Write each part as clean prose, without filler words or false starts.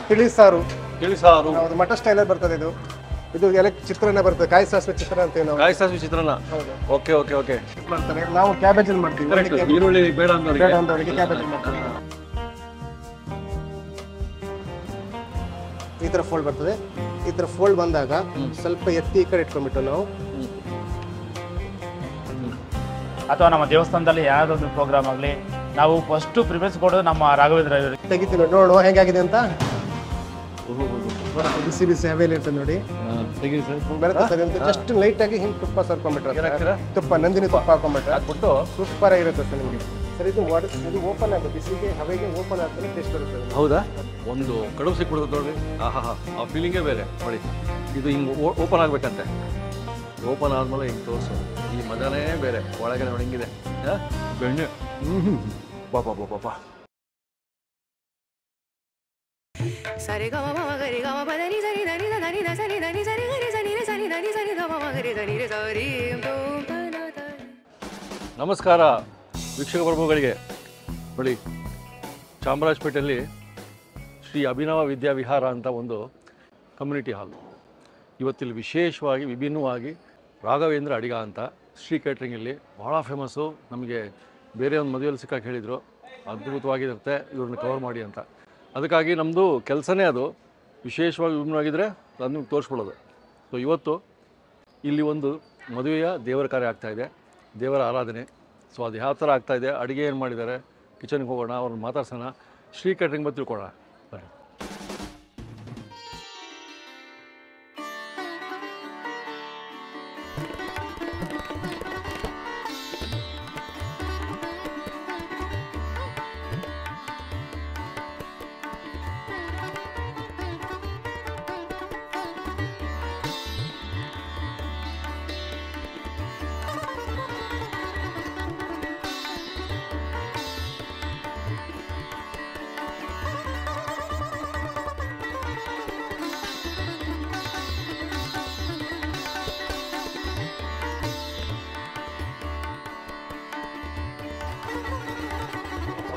ತಿಳಿ ಸಾರು. ತಿಳಿ ಸಾರು. ಹೌದು, ಮಠ ಸ್ಟೈಲಲ್ಲಿ ಬರ್ತದೆ ಇದು. ಇದು ಚಿತ್ರಾನ್ನ ಬರ್ತದೆ, ಕಾಯಿ ಸಾಸಿವೆ ಚಿತ್ರಾನ್ನ ಅಂತೀವಿ ನಾವು. ಕಾಯಿ ಸಾಸಿವೆ ಚಿತ್ರಾನ್ನ. ಹೌದು. Okay okay okay. ಮಾಡ್ತಾರೆ. ನಾವು ಕ್ಯಾಬೇಜ್ ಅಲ್ಲಿ ಮಾಡ್ತೀವಿ. ಈರುಳ್ಳಿ ಬೇಡ ಅಂದವರಿಗೆ ಕ್ಯಾಬೇಜ್ ಮಾಡ್ತೀವಿ. ಈ ತರ ಫೋಲ್ಡ್ ಬರ್ತದೆ. ಈ ತರ ಫೋಲ್ಡ್ ಬಂದಾಗ ಸ್ವಲ್ಪ ಎತ್ತಿ ಈ ಕಡೆ ಇಟ್ಕೊಂಡ್ಬಿಟ್ಟು ನಾವು, ಅಥವಾ ನಮ್ಮ ದೇವಸ್ಥಾನದಲ್ಲಿ ಯಾವ್ದೊಂದು ಪ್ರೋಗ್ರಾಮ್ ಆಗಲಿ ನಾವು ಫಸ್ಟ್ ಪ್ರಿಫರೆನ್ಸ್ ಕೊಡೋದು ನಮ್ಮ ರಾಘವೇಂದ್ರ ಅವರಿಗೆ. ತೆಗಿತೀವಿ ನೋಡುವ ಹೇಗಾಗಿದೆ ಅಂತ. ಬಿಸಿ ಬಿಸಿ ಹವೆಯಲ್ಲಿ ಇರ್ತದೆ ನೋಡಿ. ಜಸ್ಟ್ ಲೈಟ್ ಆಗಿ ಹಿಂಗೆ ತುಪ್ಪ ಸರ್ಕೊಂಡ್ಬಿಟ್ರೆ, ತುಪ್ಪ ನಂದಿನಿ ತುಪ್ಪ ಹಾಕೊಂಡ್ಬಿಟ್ರೆ ಹಾಕ್ಬಿಟ್ಟು ಸೂಪರ್ ಆಗಿರುತ್ತೆ ಸರ್ ನಿಮಗೆ. ಸರ್ ಇದು ಓಪನ್ ಆಗುತ್ತೆ, ಬಿಸಿಗೆ ಹವೆಗೆ ಓಪನ್ ಆಗ್ತದೆ, ಟೇಸ್ಟ್ ಬರುತ್ತೆ. ಹೌದಾ? ಒಂದು ಕಡುಬು ಸಿಕ್ಬಿಡುತ್ತೆ ನೋಡ್ರಿ. ಆ ಫೀಲಿಂಗೇ ಬೇರೆ ನೋಡಿ. ಇದು ಹಿಂಗೆ ಓಪನ್ ಆಗ್ಬೇಕಂತೆ. ಓಪನ್ ಆದ್ಮೇಲೆ ಹಿಂಗೆ ತೋರಿಸು, ಈ ಮಜಾನೇ ಬೇರೆ. ಒಳಗಡೆ ನೋಡಿ ಹಿಂಗಿದೆ ಬೆಣ್ಣೆ. ಪಾಪ ಪಾಪ. ಸರಿ ಗಮ ಮಮ ಗರಿ ಗಮ ಪದನಿ ಸರಿ ಧನಿ ಧನಿ ಧ ಸರಿ ಧನಿ ಸರಿ ಗರಿ ಸನಿ ರೆ ಸನಿ ಧನಿ ಸರಿ ಧ ಮಮ ಗರಿ ಧನಿ ರೆ ಸರಿ ನಮಸ್ಕಾರ ವೀಕ್ಷಕ ಪ್ರಭುಗಳಿಗೆ. ನೋಡಿ, ಚಾಮರಾಜಪೇಟೆಯಲ್ಲಿ ಶ್ರೀ ಅಭಿನವ ವಿದ್ಯಾವಿಹಾರ ಅಂತ ಒಂದು ಕಮ್ಯುನಿಟಿ ಹಾಲ್. ಇವತ್ತಿಲ್ಲಿ ವಿಶೇಷವಾಗಿ ವಿಭಿನ್ನವಾಗಿ ರಾಘವೇಂದ್ರ ಅಡಿಗ ಅಂತ ಶ್ರೀ ಕ್ಯಾಟ್ರಿಂಗಲ್ಲಿ ಭಾಳ ಫೇಮಸ್ಸು. ನಮಗೆ ಬೇರೆ ಒಂದು ಮದುವೆಯಲ್ಲಿ ಸಿಕ್ಕಾಗಿ ಹೇಳಿದರು ಅದ್ಭುತವಾಗಿರುತ್ತೆ, ಇವ್ರನ್ನ ಕವರ್ ಮಾಡಿ ಅಂತ. ಅದಕ್ಕಾಗಿ ನಮ್ಮದು ಕೆಲಸನೇ ಅದು. ವಿಶೇಷವಾಗಿ ವಿಭಿನ್ನವಾಗಿದ್ದರೆ ಅದು ನಿಮ್ಗೆ ತೋರಿಸ್ಕೊಳ್ಳೋದು. ಸೊ ಇವತ್ತು ಇಲ್ಲಿ ಒಂದು ಮದುವೆಯ ದೇವರ ಕಾರ್ಯ ಆಗ್ತಾಯಿದೆ, ದೇವರ ಆರಾಧನೆ. ಸೊ ಅದು ಯಾವ ಥರ ಆಗ್ತಾಯಿದೆ, ಅಡುಗೆ ಏನು ಮಾಡಿದ್ದಾರೆ, ಕಿಚನ್ಗೆ ಹೋಗೋಣ, ಅವ್ರನ್ನ ಮಾತಾಡ್ಸೋಣ, ಶ್ರೀ ಕ್ಯಾಟ್ರಿಂಗ್ ಬಗ್ಗೆ ತಿಳ್ಕೊಳ್ಳೋಣ ಬನ್ನಿ.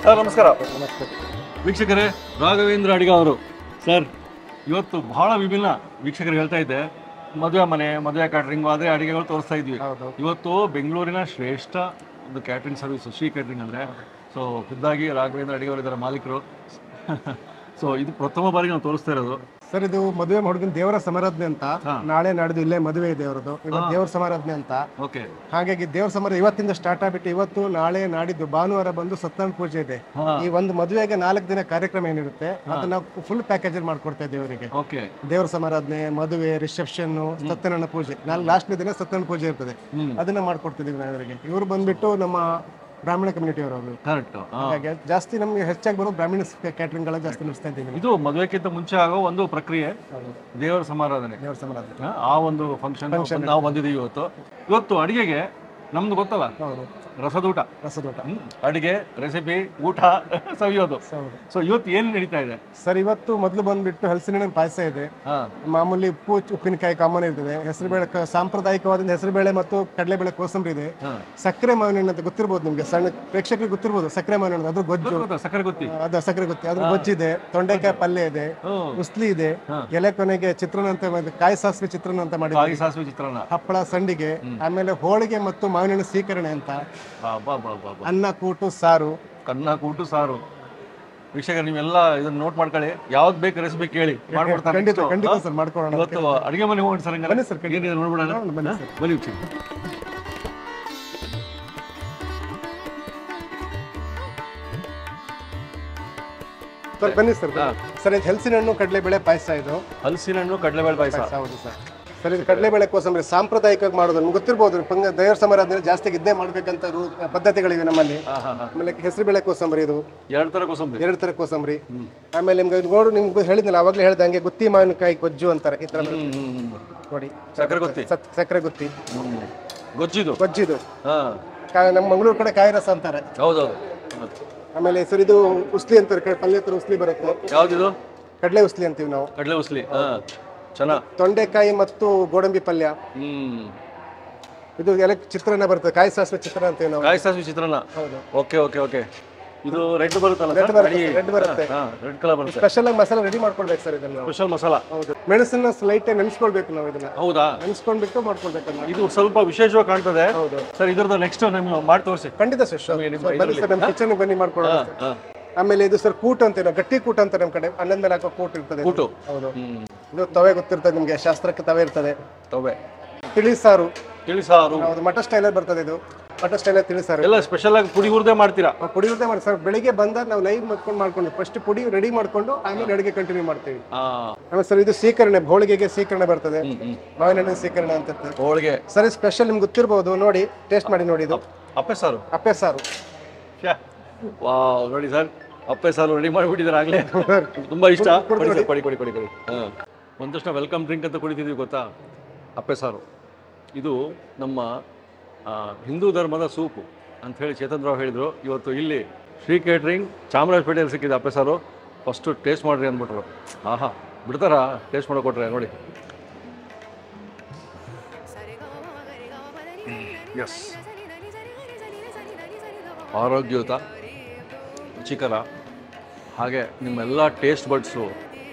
ಸರ್ ನಮಸ್ಕಾರ. ವೀಕ್ಷಕರೇ, ರಾಘವೇಂದ್ರ ಅಡಿಗ ಅವರು. ಸರ್ ಇವತ್ತು ಬಹಳ ವಿಭಿನ್ನ. ವೀಕ್ಷಕರಿಗೆ ಹೇಳ್ತಾ ಇದ್ದೆ, ಮದುವೆ ಮನೆ, ಮದುವೆ ಕ್ಯಾಟ್ರಿಂಗು, ಅದೇ ಅಡುಗೆಗಳು ತೋರಿಸ್ತಾ ಇದ್ವಿ. ಇವತ್ತು ಬೆಂಗಳೂರಿನ ಶ್ರೇಷ್ಠ ಒಂದು ಕ್ಯಾಟ್ರಿಂಗ್ ಸರ್ವಿಸ್ ಶ್ರೀ ಕ್ಯಾಟ್ರಿಂಗ್ ಅಂದರೆ. ಸೊ ಖುದ್ದಾಗಿ ರಾಘವೇಂದ್ರ ಅಡಿಗ ಅವರು ಇದ್ದಾರೆ ಮಾಲೀಕರು. ಸೊ ಇದು ಪ್ರಥಮ ಬಾರಿಗೆ ನಾವು ತೋರಿಸ್ತಾ ಇರೋದು. ಸರ್ ಇದು ಮದುವೆ ಹುಡುಗನ ದೇವರ ಸಮಾರಾಧನೆ ಅಂತ. ನಾಳೆ ನಾಡಿದ್ದು ಇಲ್ಲೇ ಮದುವೆ ಇದೆ ಅವರದು. ಇವತ್ತು ದೇವರ ಸಮಾರಾಧನೆ ಅಂತ. ಓಕೆ. ಹಾಗಾಗಿ ದೇವರ ಸಮಾರಾಧನೆ ಇವತ್ತಿಂದ ಸ್ಟಾರ್ಟ್ ಆಗ್ಬಿಟ್ಟು ಇವತ್ತು ನಾಳೆ ನಾಡಿದ್ದು ಭಾನುವಾರ ಬಂದು ಸತ್ಯನಾರಾಯಣ ಪೂಜೆ ಇದೆ. ಈ ಒಂದು ಮದುವೆಗೆ 4 ದಿನ ಕಾರ್ಯಕ್ರಮ ಏನಿರುತ್ತೆ ಅದನ್ನ ಫುಲ್ ಪ್ಯಾಕೇಜ್ ಮಾಡ್ಕೊಡ್ತಾ ದೇವರಿಗೆ. ಓಕೆ. ದೇವರ ಸಮಾರಾಧನೆ, ಮದುವೆ, ರಿಸೆಪ್ಷನ್, ಸತ್ಯನಾರಾಯಣ ಪೂಜೆ. ಲಾಸ್ಟ್ನೇ ದಿನ ಸತ್ಯನಾರಾಯಣ ಪೂಜೆ ಇರ್ತದೆ, ಅದನ್ನ ಮಾಡ್ಕೊಡ್ತಿದೀವಿ ನಾವರಿಗೆ. ಇವರು ಬಂದ್ಬಿಟ್ಟು ನಮ್ಮ ಬ್ರಾಹ್ಮಣ ಕಮ್ಯುನಿಟಿ ಅವರು. ಕರೆಕ್ಟ್. ಹಾಗಾಗಿ ಜಾಸ್ತಿ ನಮ್ಗೆ ಹೆಚ್ಚಾಗಿ ಬರೋದು ಬ್ರಾಹ್ಮಣ ಕ್ಯಾಟ್ರಿಂಗ್ ಗಳ ಜಾಸ್ತಿ ನಡೆಸ್ತಾ ಇದ್ದೀವಿ. ಇದು ಮದುವೆಕ್ಕಿಂತ ಮುಂಚೆ ಆಗೋ ಒಂದು ಪ್ರಕ್ರಿಯೆ, ದೇವರ ಸಮಾರಾಧನೆ. ದೇವರ ಸಮಾರಾಧನೆ ಆ ಒಂದು ಫಂಕ್ಷನ್ ನಾವು ಬಂದಿದ್ದೀವಿ ಇವತ್ತು. ಇವತ್ತು ಅಡಿಗೆಗೆ ನಮ್ದು ಗೊತ್ತಲ್ಲ, ರಸದೂಟ. ಅಡಿಗೆ, ರೆಸಿಪಿ, ಊಟ, ಸವಿಯೋದು. ಸೊ ಇವತ್ತು ಏನ್ ನಡೀತಾ ಇದೆ ಸರ್? ಇವತ್ತು ಮೊದಲು ಬಂದ್ಬಿಟ್ಟು ಹಲಸಿನ ಪಾಯಸ ಇದೆ. ಮಾಮೂಲಿ ಉಪ್ಪು ಉಪ್ಪಿನಕಾಯಿ ಕಾಮನ್ ಇರ್ತದೆ. ಹೆಸರುಬೇಳೆ, ಸಾಂಪ್ರದಾಯಿಕವಾದ ಹೆಸರುಬೇಳೆ ಮತ್ತು ಕಡಲೆಬೇಳೆ ಕೋಸಂಬರಿ ಇದೆ. ಸಕ್ಕರೆ ಮಾವಿನ ಹಣ್ಣು ಅಂತ ಗೊತ್ತಿರ್ಬೋದು ನಿಮ್ಗೆ, ಸಣ್ಣ ಪ್ರೇಕ್ಷಕರಿಗೆ ಗೊತ್ತಿರ್ಬೋದು. ಸಕ್ಕರೆ ಮಾವಿನ ಹಣ್ಣು, ಅದ್ರ ಗೊಜ್ಜು. ಸಕ್ಕರೆ ಗೊತ್ತಿ? ಅದ ಸಕ್ಕರೆ ಗೊತ್ತಿ, ಅದ್ರ ಗೊಜ್ಜಿದೆ. ತೊಂಡೆಕಾಯಿ ಪಲ್ಯ ಇದೆ, ಉಸ್ಲಿ ಇದೆ. ಎಲೆ ಕೊನೆಗೆ ಚಿತ್ರಾನ್ನ ಅಂತ, ಕಾಯಿ ಸಾಸಿವೆ ಚಿತ್ರಾನ್ನ ಅಂತ ಮಾಡಿ, ಹಪ್ಪಳ, ಸಂಡಿಗೆ, ಆಮೇಲೆ ಹೋಳಿಗೆ ಮತ್ತು ಮಾವಿನ ಹಣ್ಣು ಸ್ವೀಕರಣೆ ಅಂತ, ಅನ್ನ ಕೂಟು ಸಾರು. ವೀಕ್ಷಕರು ನೀವೆಲ್ಲ ಇದನ್ನ ನೋಟ್ ಮಾಡ್ಕೊಳ್ಳಿ. ಯಾವ್ದು ಬೇಕು ರೆಸಿಪಿ ಕೇಳಿ ಮಾಡ್ಕೊಡ್ತಾರೆ. ಖಂಡಿತ ಸರ್, ಮಾಡ್ಕೊಳ್ಳೋಣ. ಇವತ್ತು ಅಡಿಗೆ ಮನೆ ಹೋಗೋಣ ಸರ್. ಬನ್ನಿ ಸರ್, ನೋಡ್ಬಿಡೋಣ. ಬನ್ನಿ ವೀಕ್ಷಕ. ಸರ್ ಬನ್ನಿ ಸರ್. ಸರ್ ಇದು ಹಲಸಿನ ಹಣ್ಣು ಕಡಲೆಬೇಳೆ ಪಾಯಸ. ಇದು ಹಲಸಿನ ಹಣ್ಣು ಕಡಲೆಬೇಳೆ ಪಾಯಸ. ಹೌದು ಸರ್. ಸರ್ ಇದು ಕಡಲೆಬೇಳೆ ಕೋಸಂಬರಿ ಸಾಂಪ್ರದಾಯಿಕವಾಗಿ ಮಾಡೋದು. ನಿಮ್ಗೆ ಗೊತ್ತಿರ್ಬೋದು, ದೇವರ ಸಮಾರಾಧನೆ ಜಾಸ್ತಿ ಇದ್ದೇ ಮಾಡ್ಬೇಕಂತ ಪದ್ಧತಿಗಳಿವೆ ನಮ್ಮಲ್ಲಿ. ಆಮೇಲೆ ಹೆಸರುಬೇಳೆ ಕೋಸಂಬರಿ, ಇದು 2 ತರ ಕೋಸಂಬರಿ. ಆಮೇಲೆ ನಿಮ್ಗೆ ಹೇಳಿದ್ನಲ್ಲ ಅವಾಗಲೇ ಹೇಳ್ದಂಗೆ ಗುತ್ತಿ ಮಾವಿನಕಾಯಿ ಗೊಜ್ಜು ಅಂತಾರೆ. ಈ ತರ ನೋಡಿ, ಸಕ್ಕರೆ ಗುತ್ತಿ ಗೊಜ್ಜಿದು. ನಮ್ಮ ಮಂಗಳೂರು ಕಡೆ ಕಾಯಿ ರಸ ಅಂತಾರೆ. ಆಮೇಲೆ ಸರ್ ಇದು ಉಸ್ಲಿ ಅಂತಾರೆ, ಪಲ್ಯ ತರ ಉಸ್ಲಿ ಬರುತ್ತೆ. ಯಾವ್ದು? ಕಡಲೆ ಉಸ್ಲಿ ಅಂತೀವಿ ನಾವು. ಕಡಲೆ ಉಸ್ಲಿ. ತೊಂಡೆಕಾಯಿ ಮತ್ತು ಗೋಡಂಬಿ ಪಲ್ಯ. ಇದು ಚಿತ್ರಾನ್ನ ಬರ್ತದೆ, ಕಾಯಿ ಸಾಸಿವೆ ಚಿತ್ರಾನ್ನ ಅಂತೀವಿ ನಾವು. ಕಾಯಿ ಸಾಸಿವೆ ಚಿತ್ರಾನ್ನ. Okay okay okay. ಇದು ರೆಡ್ ಬರುತ್ತಲ್ಲ ರೆಡ್ ಬರುತ್ತೆ, ರೆಡ್ ಬರುತ್ತೆ. ರೆಡ್ ಕಲರ್ ಬರುತ್ತೆ. ಸ್ಪೆಷಲ್ ಆಗಿ ಮಸಾಲ ರೆಡಿ ಮಾಡ್ಕೊಳ್ಬೇಕು ಸರ್ ಇದನ್ನ. ಸ್ಪೆಷಲ್ ಮಸಾಲ. ಹೌದು, ಮೆಣಸನ್ನ ಲೈಟ್ ನೆನೆಸ್ಕೊಳ್ಬೇಕು ನಾವು ಇದನ್ನ. ಹೌದಾ? ನೆನೆಸ್ಕೊಂಡ್ಬಿಟ್ಟು ಮಾಡ್ಕೊಳ್ಬೇಕು. ಇದು ಸ್ವಲ್ಪ ವಿಶೇಷವಾಗಿ ಕಾಣ್ತದೆ. ಹೌದು ಸರ್, ಇದ್ರದ್ದು ನೆಕ್ಸ್ಟ್ ನೀವು ಮಾಡಿ ತೋರಿಸಿ. ಖಂಡಿತ ಸರ್. ಬನ್ನಿ ಸರ್, ನಮ್ಮ ಕಿಚನ್ ಬನ್ನಿ ಮಾಡ್ಕೊಳ್ಳೋಣ. ಆಮೇಲೆ ಇದು ಸರ್ ಕೂಟು ಅಂತ, ಗಟ್ಟಿ ಕೂಟು ಅಂತ ನಮ್ಮ ಕಡೆ ಅನ್ನದ ಮೇಲೆ ಹಾಕೋ ಕೂಟು ಇರ್ತದೆ. ಕೂಟು. ಹೌದು. ಇದು ತವೆ ಗೊತ್ತಿರ್ತದೆ ನಿಮ್ಗೆ, ಶಾಸ್ತ್ರಕ್ಕೆ ತವೆ ಇರ್ತದೆ. ತವೆ. ತಿಳಿಸಾರು. ತಿಳಿಸಾರು. ಹೌದು, ಮಠ ಸ್ಟೈಲಲ್ಲಿ ಬರ್ತದೆ ಇದು. ಮಠ ಸ್ಟೈಲಲ್ಲಿ ತಿಳಿಸಾರು. ಎಲ್ಲ ಸ್ಪೆಷಲ್ ಆಗಿ ಪುಡಿ ಹುರಿದೇ ಮಾಡ್ತೀರಾ? ಪುಡಿ ಹುರಿದೇ ಮಾಡಿ ಸರ್. ಬೆಳಿಗ್ಗೆ ಬಂದಾಗ ನಾವು ಲೈವ್ ಮಾಡ್ಕೊಂಡು ಫಸ್ಟ್ ಪುಡಿ ರೆಡಿ ಮಾಡ್ಕೊಂಡು ಆಮೇಲೆ ಅಡುಗೆ ಕಂಟಿನ್ಯೂ ಮಾಡ್ತೀವಿ. ಆಮೇಲೆ ಸರ್ ಇದು ಸೀಕರಣೆ, ಹೋಳಿಗೆಗೆ ಸೀಕರಣೆ ಬರ್ತದೆ. ಮಾವಿನ ಹಣ್ಣಿನ ಸೀಕರಣೆ ಅಂತ ಹೋಳಿಗೆ ಸರಿ ಸ್ಪೆಷಲ್, ನಿಮ್ಗೆ ಗೊತ್ತಿರ್ಬೋದು. ನೋಡಿ, ಟೇಸ್ಟ್ ಮಾಡಿ ನೋಡಿ. ಇದು ಅಪ್ಪೆ ಸಾರು. ಅಪ್ಪೆ ಸಾರು. ವಾವ್, ನೋಡಿ ಸರ್, ಅಪ್ಪೆ ಸಾರು ರೆಡಿ ಮಾಡಿಬಿಟ್ಟಿದ್ದಾರೆ ಆಗಲೇ. ತುಂಬಾ ಇಷ್ಟ. ಕೊಡಿ ಕೊಡಿ ಕೊಡಿ ಕೊಡಿ. ಒಂದಷ್ಟು ವೆಲ್ಕಮ್ ಡ್ರಿಂಕ್ ಅಂತ ಕುಡಿತಿದ್ವಿ ಗೊತ್ತಾ, ಅಪ್ಪೆ ಸಾರು. ಇದು ನಮ್ಮ ಹಿಂದೂ ಧರ್ಮದ ಸೂಪು ಅಂತ ಹೇಳಿ ಚೇತನ್ ರಾವ್ ಹೇಳಿದರು. ಇವತ್ತು ಇಲ್ಲಿ ಶ್ರೀ ಕೇಟ್ರಿಂಗ್ ಚಾಮರಾಜಪೇಟೆಯಲ್ಲಿ ಸಿಕ್ಕಿದೆ ಅಪ್ಪೆ ಸಾರು. ಫಸ್ಟು ಟೇಸ್ಟ್ ಮಾಡಿರಿ ಅಂದ್ಬಿಟ್ರು. ಆಹಾ, ಬಿಡ್ತಾರಾ ಟೇಸ್ಟ್ ಮಾಡಿಕೊಟ್ರೆ? ನೋಡಿ. ಎಸ್, ಆರೋಗ್ಯಯುತ, ರುಚಿಕರ, ಹಾಗೆ ನಿಮ್ಮೆಲ್ಲ ಟೇಸ್ಟ್ ಬಡ್ಸು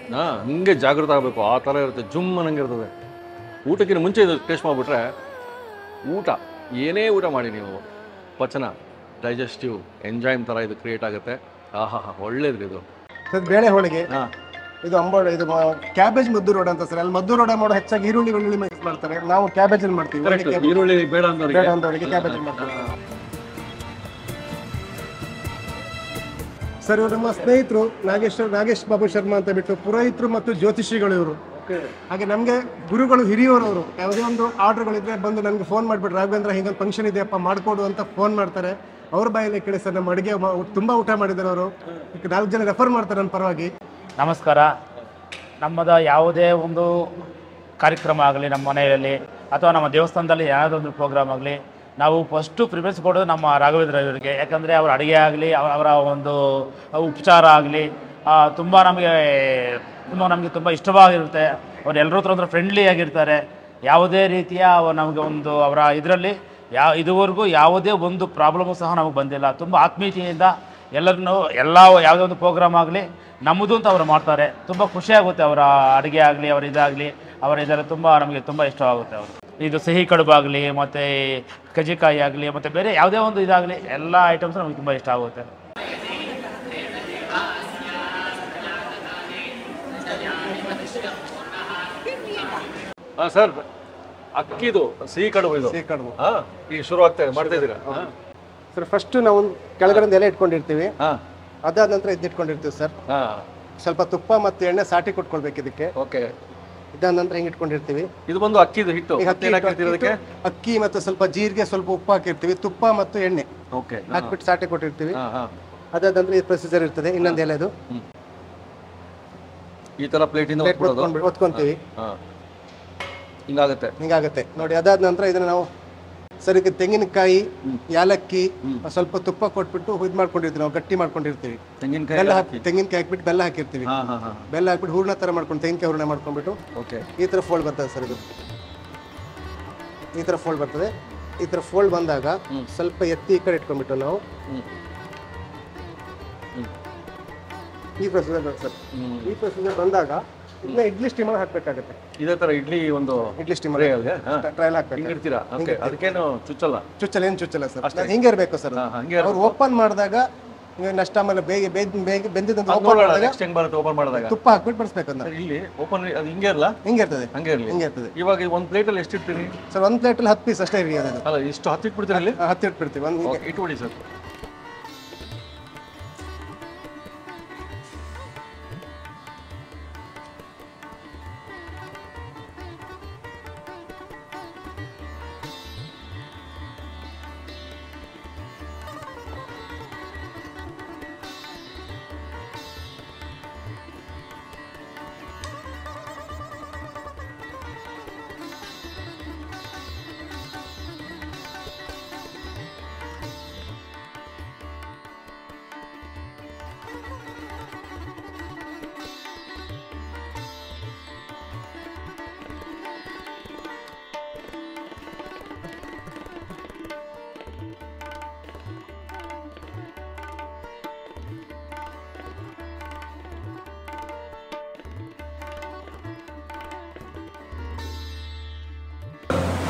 ಹಂಗೆ ಜಾಗೃತ ಆಗಬೇಕು. ಆ ಥರ ಇರುತ್ತೆ, ಜುಮ್ ಅನ್ನಂಗಿರ್ತದೆ. ಊಟಕ್ಕಿಂತ ಮುಂಚೆ ಇದು ಟೇಸ್ಟ್ ಮಾಡಿಬಿಟ್ರೆ, ಊಟ ಏನೇ ಊಟ ಮಾಡಿ ನೀವು, ಪಚನ, ಡೈಜೆಸ್ಟಿವ್ ಎಂಜೈಮ್ ಥರ ಇದು ಕ್ರಿಯೇಟ್ ಆಗುತ್ತೆ. ಆಹಾ, ಒಳ್ಳೇದ್ರಿ ಇದು. ಸರ್ ಬೇಳೆ ಹೋಳಿಗೆ. ಇದು ಇದು ಕ್ಯಾಬೇಜ್ ಮದ್ದು ರೋಡ್ ಅಂತ ಸರ್. ಅಲ್ಲಿ ಮದ್ದು ರೋಡ ಮಾಡೋ ಹೆಚ್ಚಾಗಿ ಈರುಳ್ಳಿ ಮಿಕ್ಸ್ ಮಾಡ್ತಾರೆ. ನಾವು ಕ್ಯಾಬೇಜ್ ಅಲ್ಲಿ ಮಾಡ್ತೀವಿ. ಈರುಳ್ಳಿ ಬೇಡ ಅಂದವರಿಗೆ ಕ್ಯಾಬೇಜ್ ಮಾಡ್ತೀವಿ ಸರ್. ಇವರು ನಮ್ಮ ಸ್ನೇಹಿತರು ನಾಗೇಶ್ ಬಾಬು ಶರ್ಮಾ ಅಂತ ಬಿಟ್ಟು ಪುರೋಹಿತರು ಮತ್ತು ಜ್ಯೋತಿಷಿಗಳು ಇವರು. ಹಾಗೆ ನಮಗೆ ಗುರುಗಳು, ಹಿರಿಯವರು. ಅವರು ಯಾವುದೇ ಒಂದು ಆರ್ಡರ್ಗಳಿದ್ರೆ ಬಂದು ನನಗೆ ಫೋನ್ ಮಾಡಿಬಿಟ್ಟು, ರಾಘವೇಂದ್ರ ಹೀಗೊಂದು ಫಂಕ್ಷನ್ ಇದೆಯಪ್ಪ ಮಾಡಿಕೊಡು ಅಂತ ಫೋನ್ ಮಾಡ್ತಾರೆ. ಅವ್ರ ಬಾಯಲ್ಲಿ ಕೇಳಿ ಸರ್, ನಮ್ಮ ಅಡುಗೆ ತುಂಬ ಊಟ ಮಾಡಿದ್ದಾರೆ ಅವರು. 4 ಜನ ರೆಫರ್ ಮಾಡ್ತಾರೆ ನನ್ನ ಪರವಾಗಿ. ನಮಸ್ಕಾರ. ನಮ್ಮದ ಯಾವುದೇ ಒಂದು ಕಾರ್ಯಕ್ರಮ ಆಗಲಿ, ನಮ್ಮ ಮನೆಯಲ್ಲಿ ಅಥವಾ ನಮ್ಮ ದೇವಸ್ಥಾನದಲ್ಲಿ ಯಾವುದೋ ಒಂದು ಪ್ರೋಗ್ರಾಮ್ ಆಗಲಿ, ನಾವು ಫಸ್ಟು ಪ್ರಿಫರೆನ್ಸ್ ಕೊಡೋದು ನಮ್ಮ ರಾಘವೇಂದ್ರ ಅವರಿಗೆ. ಯಾಕಂದರೆ ಅವರ ಅಡುಗೆ ಆಗಲಿ, ಅವರ ಒಂದು ಉಪಚಾರ ಆಗಲಿ ತುಂಬ ನಮಗೆ ತುಂಬ ಇಷ್ಟವಾಗಿರುತ್ತೆ. ಅವ್ರು ಎಲ್ಲರ ಹತ್ರ ಫ್ರೆಂಡ್ಲಿ ಆಗಿರ್ತಾರೆ. ಯಾವುದೇ ರೀತಿಯ ನಮಗೆ ಒಂದು ಅವರ ಇದರಲ್ಲಿ ಇದುವರೆಗೂ ಯಾವುದೇ ಒಂದು ಪ್ರಾಬ್ಲಮು ಸಹ ನಮಗೆ ಬಂದಿಲ್ಲ. ತುಂಬ ಆತ್ಮೀಯತೆಯಿಂದ ಎಲ್ಲರನ್ನೂ ಯಾವುದೇ ಒಂದು ಪ್ರೋಗ್ರಾಮ್ ಆಗಲಿ ನಮ್ಮದು ಅಂತ ಅವರು ಮಾಡ್ತಾರೆ. ತುಂಬ ಖುಷಿಯಾಗುತ್ತೆ. ಅವರ ಅಡುಗೆ ಆಗಲಿ, ಅವರ ಇದಾಗಲಿ, ಅವರ ಇದೆಲ್ಲ ನಮಗೆ ತುಂಬ ಇಷ್ಟವಾಗುತ್ತೆ. ಅವರು ಇದು ಸಿಹಿ ಕಡುಬಾಗಲಿ, ಮತ್ತು ಕಜ್ಜಿಕಾಯಿ ಆಗಲಿ, ಮತ್ತು ಬೇರೆ ಯಾವುದೇ ಒಂದು ಇದಾಗಲಿ, ಎಲ್ಲ ಐಟಮ್ಸ್ ನಮಗೆ ತುಂಬ ಇಷ್ಟ ಆಗುತ್ತೆ. ಸರ್, ಅಕ್ಕಿದು ಸಿಹಿ ಕಡುಬು. ಇದು ಸಿಹಿ ಕಡುಬು ಈಗ ಶುರು ಆಗ್ತಾ ಮಾಡ್ತಾ ಇದ್ದೀರಾ ಸರ್? ಫಸ್ಟ್ ನಾವು ಕೆಳಗಡೆ ಎಲೆ ಇಟ್ಕೊಂಡಿರ್ತೀವಿ. ಅದಾದ ನಂತರ ಇಟ್ಕೊಂಡಿರ್ತೀವಿ ಸರ್. ಸ್ವಲ್ಪ ತುಪ್ಪ ಮತ್ತು ಎಣ್ಣೆ ಸಾಟಿ ಕೊಟ್ಕೊಳ್ಬೇಕು ಇದಕ್ಕೆ. ಓಕೆ. ಇದಾದ ನಂತರ ಹಿಂಗೆ ಇಟ್ಕೊಂಡಿರ್ತೀವಿ. ಇದು ಬಂದು ಅಕ್ಕಿದು ಹಿಟ್ಟು. ಅಕ್ಕಿ ಮತ್ತು ಸ್ವಲ್ಪ ಜೀರಿಗೆ, ಸ್ವಲ್ಪ ಉಪ್ಪು ಹಾಕಿರ್ತೀವಿ. ತುಪ್ಪ ಮತ್ತು ಎಣ್ಣೆ ಹಾಕ್ಬಿಟ್ಟು ಸಾಟಿ ಕೊಟ್ಟಿರ್ತೀವಿ. ಅದಾದ ನಂತರ ಈ ಪ್ರೊಸೀಜರ್ ಇರ್ತದೆ. ಇನ್ನೊಂದು ಎಲೆದು ಈ ತರ ಪ್ಲೇಟಿಂದ ಒತ್ಕೊಂತೀವಿ. ಹಿಂಗಾಗುತ್ತೆ ನೋಡಿ. ಅದಾದ ನಂತರ ಇದನ್ನ ನಾವು ಸರಿಗೆ ತೆಂಗಿನಕಾಯಿ, ಯಾಲಕ್ಕಿ, ಸ್ವಲ್ಪ ತುಪ್ಪ ಕೊಟ್ಬಿಟ್ಟು ಇದು ಮಾಡ್ಕೊಂಡಿರ್ತೀವಿ. ನಾವು ಗಟ್ಟಿ ಮಾಡ್ಕೊಂಡಿರ್ತೀವಿ. ತೆಂಗಿನಕಾಯಿ ಹಾಕ್ಬಿಟ್ಟು ಬೆಲ್ಲ ಹಾಕಿರ್ತೀವಿ. ಬೆಲ್ಲ ಹಾಕ್ಬಿಟ್ಟು ಹೂರ್ಣ ತರ ಮಾಡ್ಕೊಂಡು, ತೆಂಗಿನಕಾಯಿ ಹೂರ್ಣ ಮಾಡ್ಕೊಂಡ್ಬಿಟ್ಟು ಈ ತರ ಫೋಲ್ಡ್ ಬರ್ತದೆ ಸರ್. ಇದು ಈ ತರ ಫೋಲ್ಡ್ ಬರ್ತದೆ. ಈ ತರ ಫೋಲ್ಡ್ ಬಂದಾಗ ಸ್ವಲ್ಪ ಎತ್ತಿ ಈ ಕಡೆ ಇಟ್ಕೊಂಡ್ಬಿಟ್ಟು ನಾವು ಈ ಪ್ರೊಸೀಜರ್ ಸರ್. ಈ ಪ್ರೊಸೀಜರ್ ಬಂದಾಗ ಇದನ್ನ ಇಡ್ಲಿ ಸ್ಟೀಮರ್ ಹಾಕ್ಬೇಕಾಗುತ್ತೆ. ಇದೇ ತರ ಇಡ್ಲಿ ಸ್ಟೀಮರ್ ಟ್ರಯಲ್ ಹಾಕ್ಬೇಕು. ಅದಕ್ಕೇನು ಚುಚ್ಚಲ್ಲ? ಏನು ಚುಚ್ಚಲ್ಲ ಸರ್. ಹಿಂಗೆ ಇರಬೇಕು ಸರ್. ಅವ್ರು ಓಪನ್ ಮಾಡಿದಾಗ ನಷ್ಟ, ಆಮೇಲೆ ಬೆಂದಿದ್ದ ಓಪನ್ ಮಾಡಿದಾಗ ತುಪ್ಪ ಹಾಕ್ಬಿಟ್ಟು ಬಡಿಸ್ಬೇಕು. ಇಲ್ಲಿ ಓಪನ್ ಅದು ಹಿಂಗೆ ಇರಲ್ಲ? ಹಿಂಗೆ ಇರ್ತದೆ. ಇವಾಗ ಒಂದು ಪ್ಲೇಟಲ್ಲಿ ಎಷ್ಟು ಇಡ್ತೀರಿ ಸರ್? ಒಂದು ಪ್ಲೇಟಲ್ಲಿ 10 ಪೀಸ್ ಅಷ್ಟೇ ಇರಿ. ಅಲ್ಲ, ಇಷ್ಟು 10 ಇಟ್ಬಿಡ್ತೀರಿ? ಅಲ್ಲಿ 10 ಇಟ್ಬಿಡ್ತೀವಿ. ಇಟ್ಬಿಡಿ ಸರ್.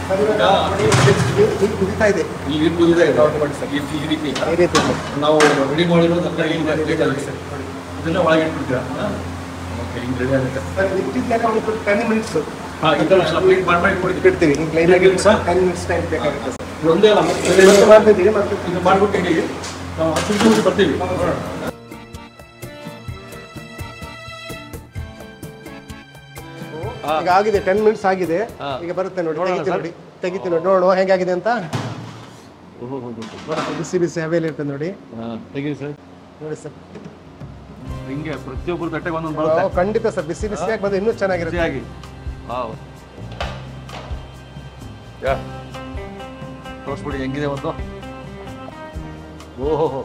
ಕುದಿತಾ ಇದೆ ಈ ರೀತಿ ಕುದಿತಾ ಇದೆ. ಈ ರೀತಿ ಈ ರೀತಿ ನಾವು ರೆಡಿ ಮಾಡಿರೋ ತರಕಾರಿ ಇದನ್ನ ಒಳಗೆ ಇಟ್ಬಿಡ್ತೀರಾ? ಓಕೆ, ಹಿಂಗೆ ರೆಡಿ ಆಗುತ್ತೆ. ಸರ್ ಇಟ್ಟಿದ್ದಾಗ ಒಂದು 10 ಮಿನಿಟ್ಸ್ ಹಾಂ, ಈ ಥರ ಸ್ಲೈಡ್ ಮಾಡಿ ಇಡ್ತೀವಿ. ಹಿಂಗೆ ಲೈನಾಗಿ 10 ಮಿನಿಟ್ಸ್ ಟೈಮ್ ಬೇಕಾಗುತ್ತೆ ಸರ್. ಇದು ಒಂದೇ ಅಲ್ಲ, ಇವತ್ತು ಮಾಡ್ತಿದ್ದೀವಿ ಮತ್ತು ಇದು ಮಾಡ್ಬಿಟ್ಟು ಹೇಳಿ ನಾವು 10 ನಿಮಿಷ ಬರ್ತೀವಿ. ಈಗ ಆಗಿದೆ, 10 ಮಿನಿಟ್ಸ್ ಆಗಿದೆ. ಹಾ. ಈಗ ಬರುತ್ತೆ ನೋಡಿ, ನೋಡೋಣ ತೆಗಿತೀನಿ ಸರ್. ನೋಡಿ, ತೆಗಿತೀನಿ ನೋಡಿ, ನೋಡುವ ಹೇಗಾಗಿದೆ ಅಂತ. ಓಹೋ, ಬಿಸಿ ಬಿಸಿ ಹವೆಯಲ್ಲಿ ಇರ್ತದೆ ನೋಡಿ. ಹಾಂ, ತೆಗೀರಿ ಸರ್. ನೋಡಿ ಸರ್, ಹಿಂಗೆ ಪ್ರತಿಯೊಬ್ಬರು ತಟ್ಟೆಗೆ ಒಂದೊಂದು ಬರುತ್ತೆ. ಖಂಡಿತ ಸರ್, ಬಿಸಿ ಬಿಸಿಯಾಗಿ ಬಂದು ಇನ್ನೂ ಚೆನ್ನಾಗಿರುತ್ತೆ. ಬಿಸಿಯಾಗಿ. ವಾವ್, ಯಾ ತೋರಿಸ್ಬಿಡಿ ಹೆಂಗಿದೆ ಒಂದು. ಓಹೋ,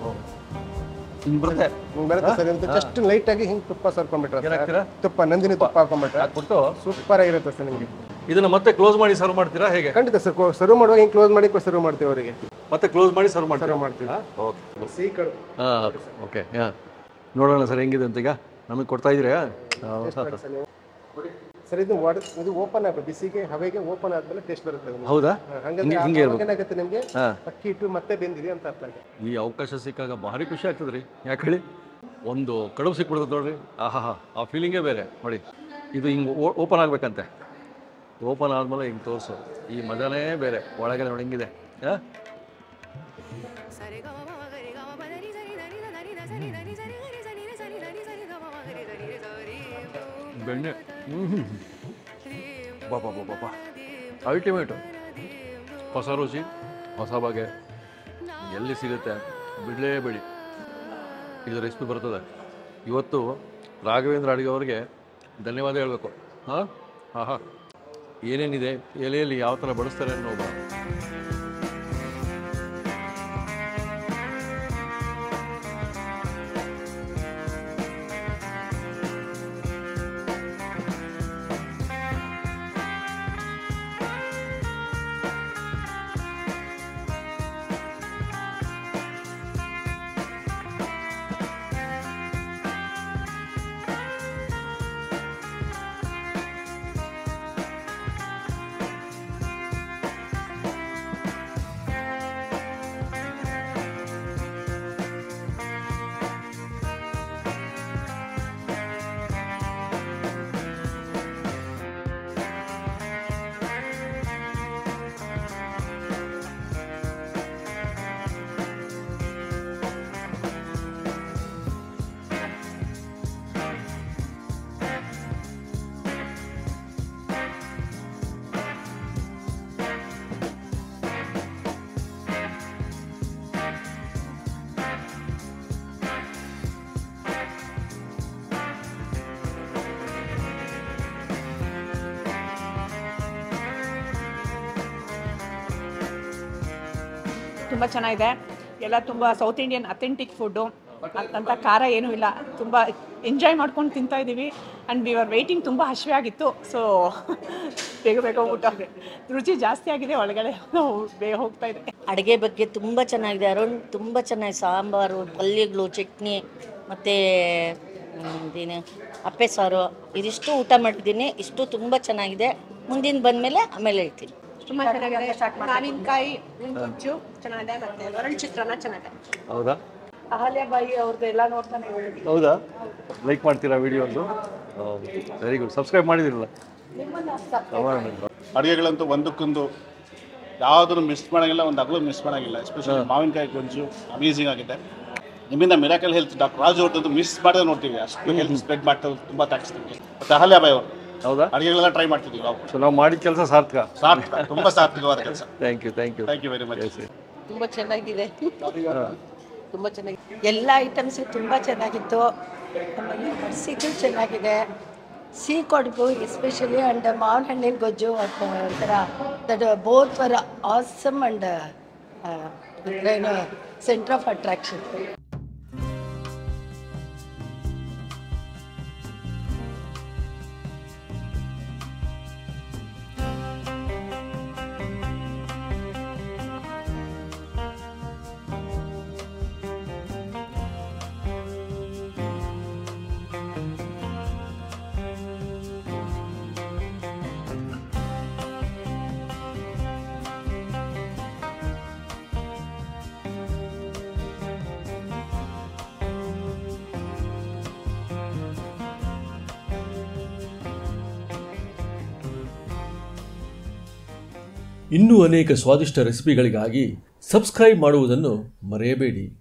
ಹಿಂಗೆ ಬರುತ್ತೆ. ಬರುತ್ತೆ ಸರ್. ಅಂತ ಜಸ್ಟ್ ಲೈಟ್ ಆಗಿ ಹಿಂಗೆ ತುಪ್ಪ ಸರ್ಕೊಂಡ್ಬಿಟ್ರೆ ಏನ್ ಹಾಕ್ತೀರಾ? ತುಪ್ಪ, ನಂದಿನಿ ತುಪ್ಪ ಹಾಕೊಂಡ್ಬಿಟ್ರೆ ಹಾಕ್ಬಿಟ್ಟು ಸೂಪರ್ ಆಗಿರುತ್ತೆ ಸರ್ ನಿಮಗೆ. ಇದನ್ನ ಮತ್ತೆ ಕ್ಲೋಸ್ ಮಾಡಿ ಸರ್ವ್ ಮಾಡ್ತೀರಾ ಹೇಗೆ? ಖಂಡಿತ ಸರ್, ಸರ್ವ್ ಮಾಡುವಾಗ ಹಿಂಗೆ ಕ್ಲೋಸ್ ಮಾಡಿ ಸರ್ವ್ ಮಾಡ್ತೀವಿ ಅವರಿಗೆ. ಮತ್ತೆ ಕ್ಲೋಸ್ ಮಾಡಿ ಸರ್ವ್ ಮಾಡ್ತೀರಾ? ಸರ್ವ್ ಮಾಡ್ತೀವಿ. ಓಕೆ. ಸಿಹಿ ಕಡು ಹಾಂ, ಓಕೆ. ಹಾಂ, ನೋಡೋಣ ಸರ್ ಹೆಂಗಿದೆ ಅಂತ. ಈಗ ನಮಗೆ ಕೊಡ್ತಾ ಇದ್ದೀರಾ? ಸರ್, ಇದು ಓಪನ್ ಆಗಬೇಕು, ಬಿಸಿಗೆ ಹವೆಗೆ ಓಪನ್ ಆದ್ಮೇಲೆ ಟೇಸ್ಟ್ ಬರುತ್ತೆ ನಿಮ್ಗೆ. ಹೌದಾ? ಹಂಗಂದ್ರೆ ಹಿಂಗೆ ಇರ್ಬೇಕು. ಏನಾಗುತ್ತೆ ನಿಮಗೆ, ಹಾಂ, ಅಕ್ಕಿ ಹಿಟ್ಟು ಮತ್ತೆ ಬೆಂದಿದೆ ಅಂತ ಅರ್ಥ ಆಗುತ್ತೆ. ಈ ಅವಕಾಶ ಸಿಕ್ಕಾಗ ಭಾರಿ ಖುಷಿ ಆಗ್ತದೆ ರೀ. ಯಾಕೆ ಹೇಳಿ, ಒಂದು ಕಡುಬು ಸಿಕ್ಬಿಡ್ತದೆ ನೋಡ್ರಿ. ಆಹಾ, ಆ ಫೀಲಿಂಗೇ ಬೇರೆ ನೋಡಿ. ಇದು ಹಿಂಗೆ ಓಪನ್ ಆಗಬೇಕಂತೆ. ಓಪನ್ ಆದಮೇಲೆ ಹಿಂಗೆ ತೋರಿಸು, ಈ ಮಜಾನೇ ಬೇರೆ. ಒಳಗೆ ನೋಡಿ ಹೆಂಗಿದೆ. ಹಾಂ, ಬೆಣ್ಣೆ ಬಾಬಾ ಬಾಬಾ ಅಲ್ಟಿಮೇಟು. ಹೊಸ ರುಚಿ, ಹೊಸ ಬಗೆ ಎಲ್ಲಿ ಸಿಗುತ್ತೆ ಬಿಡಲೇಬೇಡಿ. ಇದು ರೆಸಿಪಿ ಬರ್ತದೆ. ಇವತ್ತು ರಾಘವೇಂದ್ರ ಅಡಿಗೆ ಅವರಿಗೆ ಧನ್ಯವಾದ ಹೇಳಬೇಕು. ಹಾಂ, ಆಹಾ, ಏನೇನಿದೆ, ಎಲೆಯಲ್ಲಿ ಯಾವ ಥರ ಬಡಿಸ್ತಾರೆ ಅನ್ನೋದು. ತುಂಬ ಚೆನ್ನಾಗಿದೆ. ಎಲ್ಲ ತುಂಬ ಸೌತ್ ಇಂಡಿಯನ್ ಅಥೆಂಟಿಕ್ ಫುಡ್ಡು, ಅಂತ ಖಾರ ಏನೂ ಇಲ್ಲ. ತುಂಬ ಎಂಜಾಯ್ ಮಾಡ್ಕೊಂಡು ತಿಂತಾ ಇದ್ದೀವಿ. And we are waiting. ತುಂಬ ಹಸಿವೆ ಆಗಿತ್ತು, ಸೊ ಬೇಗ ಬೇಗ ಊಟ. ರುಚಿ ಜಾಸ್ತಿ ಆಗಿದೆ, ಒಳಗಡೆ ಬೇಗ ಹೋಗ್ತಾ ಇದೆ. ಅಡುಗೆ ಬಗ್ಗೆ ತುಂಬ ಚೆನ್ನಾಗಿದೆ ಅರುಣ್. ತುಂಬ ಚೆನ್ನಾಗಿ ಸಾಂಬಾರು, ಪಲ್ಯಗಳು, ಚಟ್ನಿ ಮತ್ತು ಇದೇನು ಅಪ್ಪೆ ಸಾರು, ಇದಿಷ್ಟು ಊಟ ಮಾಡಿದ್ದೀನಿ. ಇಷ್ಟು ತುಂಬ ಚೆನ್ನಾಗಿದೆ. ಮುಂದಿನ ಬಂದಮೇಲೆ ಆಮೇಲೆ ಹೇಳ್ತೀನಿ. ತುಂಬ ಚೆನ್ನಾಗಿದೆ. ಮಾವಿನಕಾಯಿ ಗೊಜ್ಜು ಚೆನ್ನಾಗಿದೆ, ಮತ್ತು ವರಣ ಚಿತ್ರಾನ್ನ ಚೆನ್ನಾಗಿದೆ. ಹೌದಾ? ಅಹಲ್ಯಾಬಾಯಿ ಅವ್ರದ್ದು ಎಲ್ಲ ನೋಡ್ತಾನೆ ಹೇಳಿದ್ವಿ. ಹೌದಾ? ಲೈಕ್ ಮಾಡ್ತೀರಾ ವಿಡಿಯೋ ಒಂದು? Very good. ಸಬ್ಸ್ಕ್ರೈಬ್ ಮಾಡಿದಿರಲ್ಲ? ಅಡುಗೆಗಳಂತೂ ಒಂದಕ್ಕೊಂದು ಯಾವುದನ್ನು ಮಿಸ್ ಮಾಡೋಂಗಿಲ್ಲ, ಒಂದು ಹಗಲು ಮಿಸ್ ಮಾಡೋಂಗಿಲ್ಲ. ಎಸ್ಪೆಷಲಿ ಮಾವಿನಕಾಯಿ ಗೊಜ್ಜು ಅಮೇಝಿಂಗ್ ಆಗಿದೆ. ನಿಮ್ಮಿಂದ ಮಿರಾಕಲ್ ಹೆಲ್ತ್ ಡಾಕ್ಟರ್ ರಾಜು ಅವ್ರದ್ದು ಮಿಸ್ ಮಾಡದೆ ನೋಡ್ತೀವಿ. ಅಷ್ಟು ಹೆಲ್ತ್ ಸ್ಪ್ರೆಡ್ ಮಾಡ್ತಾ ತುಂಬ ಥ್ಯಾಂಕ್ಸ್ ನಿಮಗೆ. ಮತ್ತು ಅಹಲ್ಯಾಬಾಯಿ ಅವರು ಹೌದಾ? ಅಡುಗೆಗಳೆಲ್ಲ ಟ್ರೈ ಮಾಡ್ತಿದ್ದೀವಿ ನಾವು. ಸೊ ನಾವು ಮಾಡಿದ ಕೆಲಸ ಸಾರ್ಥಕ. ಸಾರ್ಥಕ, ತುಂಬ ಸಾರ್ಥಕವಾದ ಕೆಲಸ. Thank you, thank you, thank you very much. ತುಂಬ ಚೆನ್ನಾಗಿದೆ. ತುಂಬ ಚೆನ್ನಾಗಿದೆ. ಎಲ್ಲ ಐಟಮ್ಸು ತುಂಬ ಚೆನ್ನಾಗಿತ್ತು. ಆಮೇಲೆ ಬಡಿಸಿದ್ದು ಚೆನ್ನಾಗಿದೆ. ಸಿಹಿ ಕಡುಬು ಎಸ್ಪೆಷಲಿ ಆ್ಯಂಡ್ ಮಾವಿನ ಹಣ್ಣಿನ ಗೊಜ್ಜು ಒಂಥರ that both var awesome and ಏನು ಸೆಂಟರ್ ಆಫ್ ಅಟ್ರಾಕ್ಷನ್. ಇನ್ನೂ ಅನೇಕ ಸ್ವಾದಿಷ್ಟ ರೆಸಿಪಿಗಳಿಗಾಗಿ ಸಬ್ಸ್ಕ್ರೈಬ್ ಮಾಡುವುದನ್ನು ಮರೆಯಬೇಡಿ.